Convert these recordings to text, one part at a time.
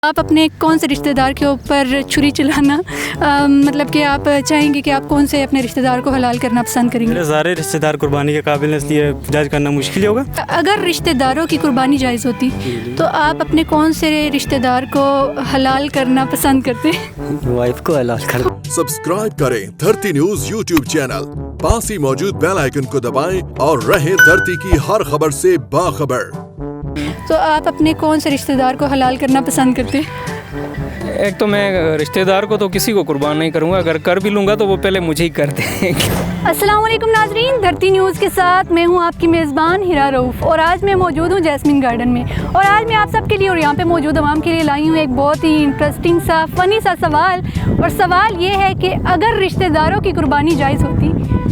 आप अपने कौन से रिश्तेदार के ऊपर छुरी चलाना मतलब कि आप चाहेंगे कि आप कौन से अपने रिश्तेदार को हलाल करना पसंद करेंगे? मेरे सारे रिश्तेदार कुर्बानी के काबिल हैं, इसलिए जज करना मुश्किल होगा। अगर रिश्तेदारों की कुर्बानी जायज़ होती तो आप अपने कौन से रिश्तेदार को हलाल करना पसंद करते? वाइफ को हलाल कर। सब्सक्राइब करें धरती न्यूज़ यूट्यूब चैनल, पास ही मौजूद बेल आइकन को दबाएं और रहें धरती की हर खबर से बाखबर। तो आप अपने कौन से रिश्तेदार को हलाल करना पसंद करते? एक तो मैं रिश्तेदार को तो किसी को कुर्बान नहीं करूंगा, अगर कर भी लूँगा तो वो पहले मुझे ही कर देंगे। अस्सलाम वालेकुम नाजरीन, धरती न्यूज़ के साथ मैं हूं आपकी मेज़बान हिरा रऊफ़ और आज मैं मौजूद हूं जैस्मिन गार्डन में। और आज मैं आप सबके लिए और यहां पे मौजूद आवाम के लिए लाई हूं एक बहुत ही इंटरेस्टिंग सा फ़नी सा सवाल। और सवाल ये है कि अगर रिश्तेदारों की कुर्बानी जायज़ होती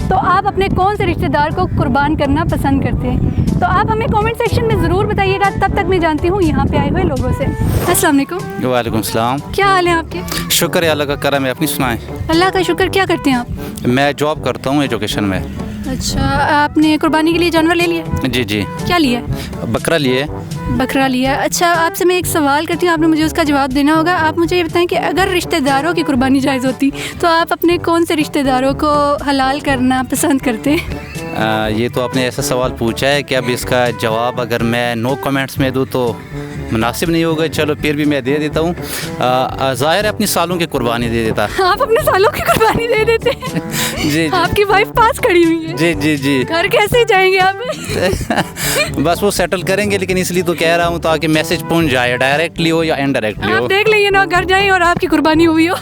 तो आप अपने कौन से रिश्तेदार को कुर्बान करना पसंद करते हैं? तो आप हमें कमेंट सेक्शन में ज़रूर बताइएगा। तब तक मैं जानती हूँ यहाँ पे आए हुए लोगों से। अस्सलाम वालेकुम। वालेकुम सलाम। क्या हाल है आपके? शुक्र है अल्लाह का करम है, अपनी सुनाएं। अल्लाह का शुक्र। क्या करते हैं आप? मैं जॉब करता हूँ एजुकेशन में। अच्छा, आपने कुर्बानी के लिए जानवर ले लिया? जी जी। क्या लिया? बकरा लिए। बकरा लिया। अच्छा, आपसे मैं एक सवाल करती हूँ, आपने मुझे उसका जवाब देना होगा। आप मुझे ये बताएं कि अगर रिश्तेदारों की कुर्बानी जायज़ होती तो आप अपने कौन से रिश्तेदारों को हलाल करना पसंद करते? ये तो आपने ऐसा सवाल पूछा है कि अब इसका जवाब अगर मैं नो कमेंट्स में दूँ तो मुनासिब नहीं होगा। चलो फिर भी मैं दे देता हूँ। ज़ाहिर है अपनी सालों की कुर्बानी दे देता। आप अपने सालों की कुर्बानी दे देते हैं? जी। आपकी वाइफ पास खड़ी हुई है। जी जी जी। घर कैसे जाएंगे आप? बस वो सेटल करेंगे, लेकिन इसलिए तो कह रहा हूँ ताकि मैसेज पहुँच जाए, डायरेक्टली हो या इनडायरेक्टली हो। आप देख लीजिए ना, घर जाएं और आपकी कुर्बानी हुई हो।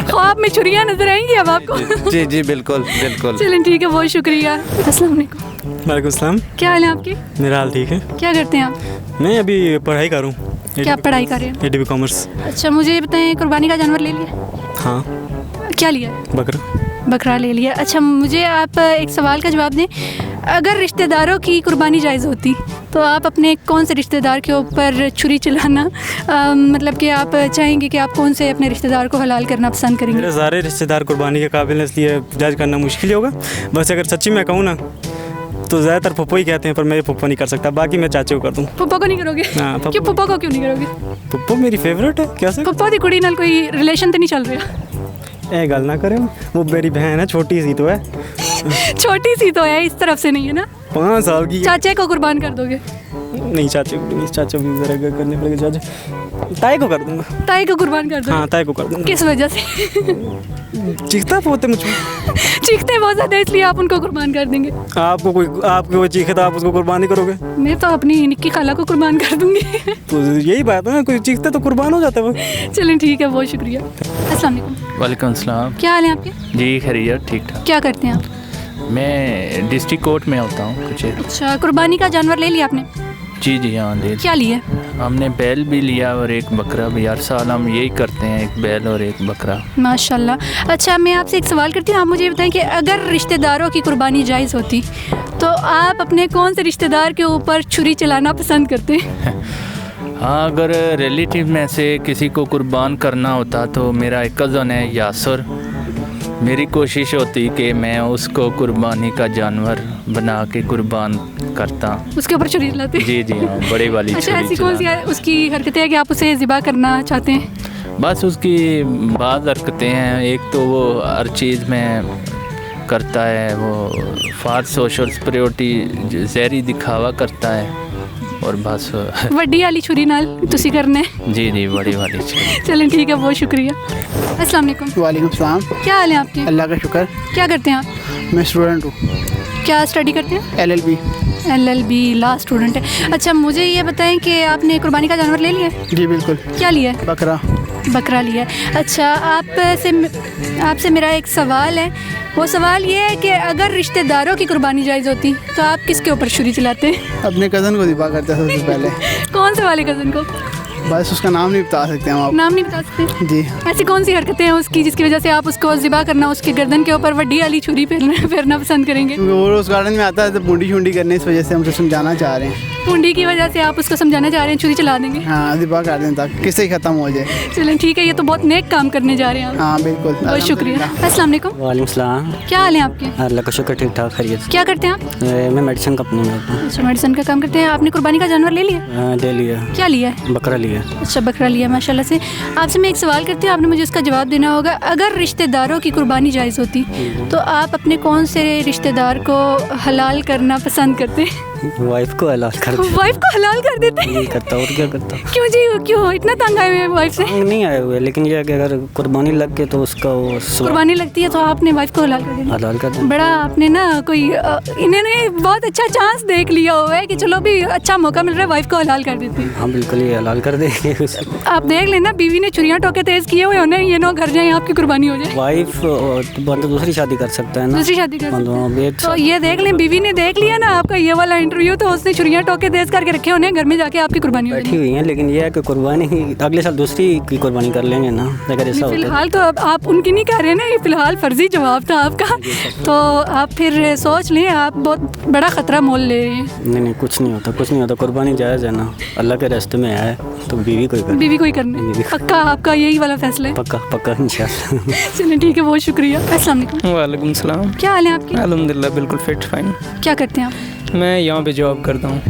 ख्वाब में छुरियाँ नजर आएंगी अब आपको। जी जी बिल्कुल बिल्कुल। चलें ठीक है, बहुत शुक्रिया। अस्सलाम वालेकुम। वालेकुम सलाम। क्या हाल है आपके? मेरा हाल ठीक है। क्या करते हैं आप? मैं अभी पढ़ाई कर रहा हूँ। क्या पढ़ाई कर रहे हैं? ADB commerce. अच्छा, मुझे ये बताएं, कुर्बानी का जानवर ले लिया? हाँ। क्या लिया? बकरा। बकरा ले लिया। अच्छा, मुझे आप एक सवाल का जवाब दें। अगर रिश्तेदारों की कुर्बानी जायज़ होती तो आप अपने कौन से रिश्तेदार के ऊपर छुरी चलाना मतलब कि आप चाहेंगे कि आप कौन से अपने रिश्तेदार को हलाल करना पसंद करेंगे? मेरे सारे रिश्तेदार कुर्बानी के काबिल हैं, इसलिए जज करना मुश्किल होगा। बस अगर सच्ची मैं कहूँ ना तो ज़्यादातर पप्पो ही कहते हैं, पर मैं पप्पो नहीं कर सकता। बाकी मैं चाचे को कर दूँ। पप्पो को नहीं करोगे? हाँ। क्यों पप्पो को क्यों नहीं करोगे? पप्पो मेरी फेवरेट है। कैसे? पप्पो दी कुड़ी नाल कोई रिलेशन तो नहीं चल रहा? ए गल ना करे, वो मेरी बहन है, छोटी सी तो है। छोटी सी तो है, इस तरफ से नहीं है ना। 5 साल की। चाचे को कुर्बान कर दोगे? नहीं, चाचे को, चाचा भी ज़रा करने पड़ेगा। चाचा ताई को कर दूंगा। ताई को कुर्बान कर दोगे? हाँ, ताई को कर दूंगा। किस वजह से? चीखता बहुत है मुझे। चीखते बहुत ज़्यादा, इसलिए आप उनको कुर्बान कर देंगे? आपको कोई चीखे तो आप उसको कुर्बान नहीं करोगे? मैं तो अपनी निक्की खाला को कुर्बान कर दूंगी। तो यही बात है ना, कोई चीखता तो कुर्बान हो जाता है वो। चलें ठीक है, बहुत शुक्रिया। अस्सलाम वालेकुम। वालेकुम सलाम। क्या हाल है आपके? जी खैरियत, ठीक ठाक। क्या करते हैं आप? मैं डिस्ट्रिक्ट कोर्ट में होता हूँ कुछ। अच्छा, कुर्बानी का जानवर ले लिया आपने? जी जी हाँ ले। क्या लिया? हमने बैल भी लिया और एक बकरा भी। हर साल हम यही करते हैं, एक बैल और एक बकरा। माशाल्लाह। अच्छा, मैं आपसे एक सवाल करती हूँ, आप मुझे ये बताएं कि अगर रिश्तेदारों की कुर्बानी जायज़ होती तो आप अपने कौन से रिश्तेदार के ऊपर छुरी चलाना पसंद करते? हाँ, अगर रिलेटिव में से किसी को कुर्बान करना होता तो मेरा एक कज़न है यासर। मेरी कोशिश होती कि मैं उसको कुर्बानी का जानवर बना के कुर्बान करता। उसके ऊपर छुरी चलाते? जी जी हाँ, बड़ी वाली। अच्छा, ऐसी कौन सी उसकी हरकतें हैं कि आप उसे ज़िबा करना चाहते हैं? बस उसकी बाज़ हरकतें हैं। एक तो वो हर चीज़ में करता है, वो फार सोशल सिक्योरिटी जहरी दिखावा करता है और बस। वड्डी वाली छुरी नाल तुसी करने? जी जी, बड़ी वाली छुरी। चलें ठीक है, बहुत शुक्रिया। अस्सलाम वालेकुम। वालेकुम सलाम। क्या हाल है आपके? अल्लाह का शुक्र। क्या करते हैं आप? मैं स्टूडेंट हूँ। क्या स्टडी करते हैं? LLB। LLB लास्ट स्टूडेंट है। अच्छा, मुझे ये बताएं कि आपने कुर्बानी का जानवर ले लिया है? जी बिल्कुल। क्या लिया है? बकरा। बकरा लिया है। अच्छा, आपसे मेरा एक सवाल है। वो सवाल ये है कि अगर रिश्तेदारों की कुर्बानी जायज़ होती तो आप किसके ऊपर छुरी चलाते? अपने कज़न को ज़िबा करते सबसे पहले। कौन से वाले कज़न को? बस उसका नाम नहीं बता सकते हम आप। नाम नहीं बता सकते? जी। ऐसी कौन सी हरकतें हैं उसकी जिसकी वजह से आप उसको ज़िबा करना, उसके गर्दन के ऊपर वड्डी वाली छुरी फेरना पसंद करेंगे? वो उस गार्डन में आता है तो पूंडी शूंडी करने, इस वजह से हम उसे समझाना चाह रहे हैं। पूंडी की वजह से आप उसको समझाना चाह रहे हैं, छुरी चला देंगे? हाँ, ज़िबा कर दें ताकि किससे ही ख़त्म हो जाए। चलें ठीक है, ये तो बहुत नेक काम करने जा रहे हैं आप। हाँ बिल्कुल, बहुत शुक्रिया। अस्सलाम वालेकुम। वालेकुम सलाम। क्या हाल है आपके? अल्लाह का शुक्र, ठीक ठाक खैरियत। क्या करते हैं आप? मैं मेडिसिन कंपनी में। अच्छा, मेडिसिन का काम करते हैं। आपने कुर्बानी का जानवर ले लिया? ले लिया। क्या लिया है? बकरा लिया। लिया। अच्छा, बकरा लिया, माशाल्लाह से। आपसे मैं एक सवाल करती हूँ, आपने मुझे उसका जवाब देना होगा। अगर रिश्तेदारों की कुर्बानी जायज़ होती तो आप अपने कौन से रिश्तेदार को हलाल करना पसंद करते? वाइफ को हलाल कर देते। वाइफ को हलाल कर देते? यही करता, और क्या करता। क्यों जी, क्यों इतना तंग आए हुए हैं वाइफ से? तंग नहीं आए हुए, लेकिन ये है कि अगर कुर्बानी लग के तो उसका वो कुर्बानी लगती है तो आपने वाइफ को हलाल कर देना। हलाल कर देना। बड़ा आपने ना कोई इन्होंने बहुत अच्छा चांस देख लिया हुआ है कि चलो भी अच्छा मौका मिल रहा है, वाइफ को हलाल कर देते हैं। हाँ बिल्कुल, ये हलाल कर देंगे। आप देख लेना, बीवी ने छुरियां टोके तेज किए हुए होने, ये ना घर जाए आपकी कुर्बानी हो जाए। वाइफ बंदा दूसरी शादी कर सकता है ना, दूसरी शादी कर बंदा। तो ये देख लें, बीवी ने देख लिया ना आपका ये वाला इंटरव्यू, तो उसने छुरियां टोके तेज करके रखे होने, घर में जाके आपकी कुर्बानी हो बैठी जाएगी। हुई हैं, लेकिन ये है कि कुर्बानी अगले साल दूसरी की कुर्बानी कर लेंगे ना, अगर ऐसा होता है। फिलहाल तो अब आप उनकी नहीं कह रहे ना, ये फिलहाल फर्जी जवाब था आपका। तो आप फिर सोच लें, आप बहुत बड़ा ख़तरा मोल ले रहे हैं। नहीं, कुछ नहीं होता, कुछ नहीं होता। कुर्बानी जायज़ है ना, अल्लाह के रास्ते में है तो बीवी को ही कर। बीवी को ही करना पक्का, आपका यही वाला फैसला है? पक्का इंशाल्लाह। चलिए ठीक है, बहुत शुक्रिया। अस्सलाम वालेकुम। वालेकुम सलाम। क्या हाल है आपकी? अल्हम्दुलिल्लाह बिल्कुल फिट फाइन। क्या करते हैं आप? मैं यहाँ पे जॉब करता हूँ।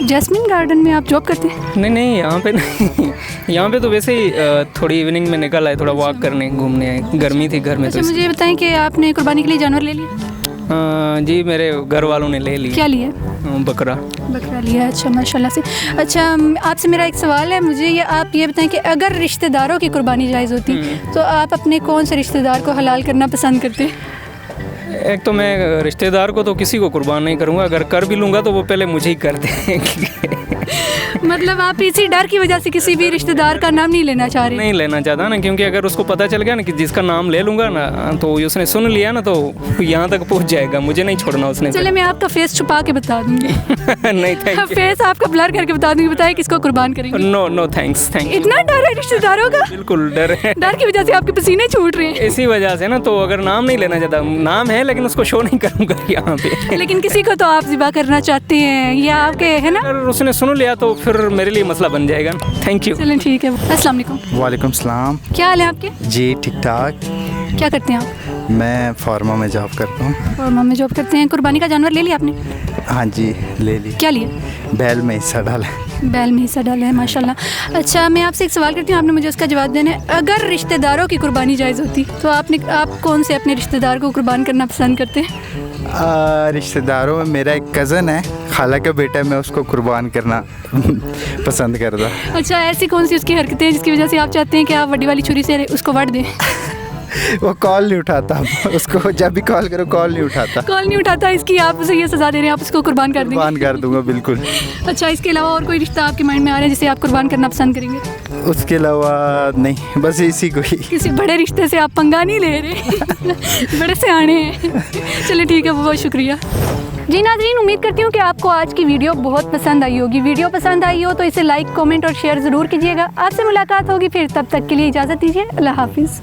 जैस्मिन गार्डन में आप जॉब करते हैं? नहीं यहाँ पे नहीं। यहाँ पे तो वैसे ही थोड़ी इवनिंग में निकल आए, थोड़ा वॉक करने, घूमने आए। गर्मी थी घर में तो अच्छा, मुझे बताएं कि आपने कुर्बानी के लिए जानवर ले लिया? जी मेरे घर वालों ने ले लिया। क्या लिया? बकरा। बकरा लिया, अच्छा माशाल्लाह से। अच्छा, आपसे मेरा एक सवाल है, मुझे ये आप ये बताएं कि अगर रिश्तेदारों की कुर्बानी जायज़ होती तो आप अपने कौन से रिश्तेदार को हलाल करना पसंद करते? एक तो मैं रिश्तेदार को तो किसी को कुर्बान नहीं करूँगा, अगर कर भी लूँगा तो वो पहले मुझे ही कर देंगे। मतलब आप इसी डर की वजह से किसी भी रिश्तेदार का नाम नहीं लेना चाह रहे? नहीं लेना चाहता ना, क्योंकि अगर उसको पता चल गया ना कि जिसका नाम ले लूँगा ना, तो उसने सुन लिया ना तो यहाँ तक पहुँच जाएगा, मुझे नहीं छोड़ना उसने। चले मैं आपका फेस छुपा के बता दूँगी। नहीं थैंक यू। फेस आपका ब्लर करके बता दूँगी, बताइए किसको कुर्बान करेंगे? No thanks. इतना डर है रिश्तेदारों का? बिल्कुल डर है। डर की वजह से आपके पसीने छूट रहे हैं? इसी वजह से ना, तो अगर नाम नहीं लेना चाहता, नाम है लेकिन उसको शो नहीं करूँगा यहाँ पे। लेकिन किसी को तो आप ज़िबा करना चाहते हैं, या आपके है ना? अगर उसने सुन लिया तो फिर मेरे लिए मसला बन जाएगा। Thank you. चलें ठीक है। अस्सलाम वालेकुम। वालेकुम सलाम। क्या हाल है आपके? जी ठीक ठाक। क्या करते हैं आप? मैं फार्मा में जॉब करता हूँ। फार्मा में जॉब करते हैं। कुर्बानी का जानवर ले लिया आपने? हाँ जी ले ली। क्या लिया? बैल में हिस्सा डाला। बैल में हिस्सा डाला है, माशाल्लाह। अच्छा, मैं आपसे एक सवाल करती हूँ, आपने मुझे उसका जवाब देना है। अगर रिश्तेदारों की कुर्बानी जायज़ होती तो आप कौन से अपने रिश्तेदार को कुर्बान करना पसंद करते हैं? रिश्तेदारों में मेरा एक कज़न है, खाला का बेटा, मैं उसको कुर्बान करना पसंद करता। अच्छा, ऐसी कौन सी उसकी हरकतें हैं जिसकी वजह से आप चाहते हैं कि आप बड़ी वाली छुरी से उसको वड़ दें? वो कॉल नहीं उठाता, उसको जब भी कॉल करो कॉल नहीं उठाता। कॉल नहीं उठाता, इसकी आप उसे ये सज़ा दे रहे हैं, आप उसको कुर्बान कर देंगे? कुर्बान कर दूंगा बिल्कुल। अच्छा, इसके अलावा और कोई रिश्ता आपके माइंड में आ रहा है जिसे आप कुर्बान करना पसंद करेंगे? उसके अलावा नहीं, बस इसी को ही। किसी बड़े रिश्ते से आप पंगा नहीं ले रहे? बड़े सियाने हैं। चलिए ठीक है, बहुत शुक्रिया। जी नाज़रीन, उम्मीद करती हूँ कि आपको आज की वीडियो बहुत पसंद आई होगी। वीडियो पसंद आई हो तो इसे लाइक, कमेंट और शेयर ज़रूर कीजिएगा। आपसे मुलाकात होगी फिर, तब तक के लिए इजाज़त दीजिए। अल्लाह हाफिज़।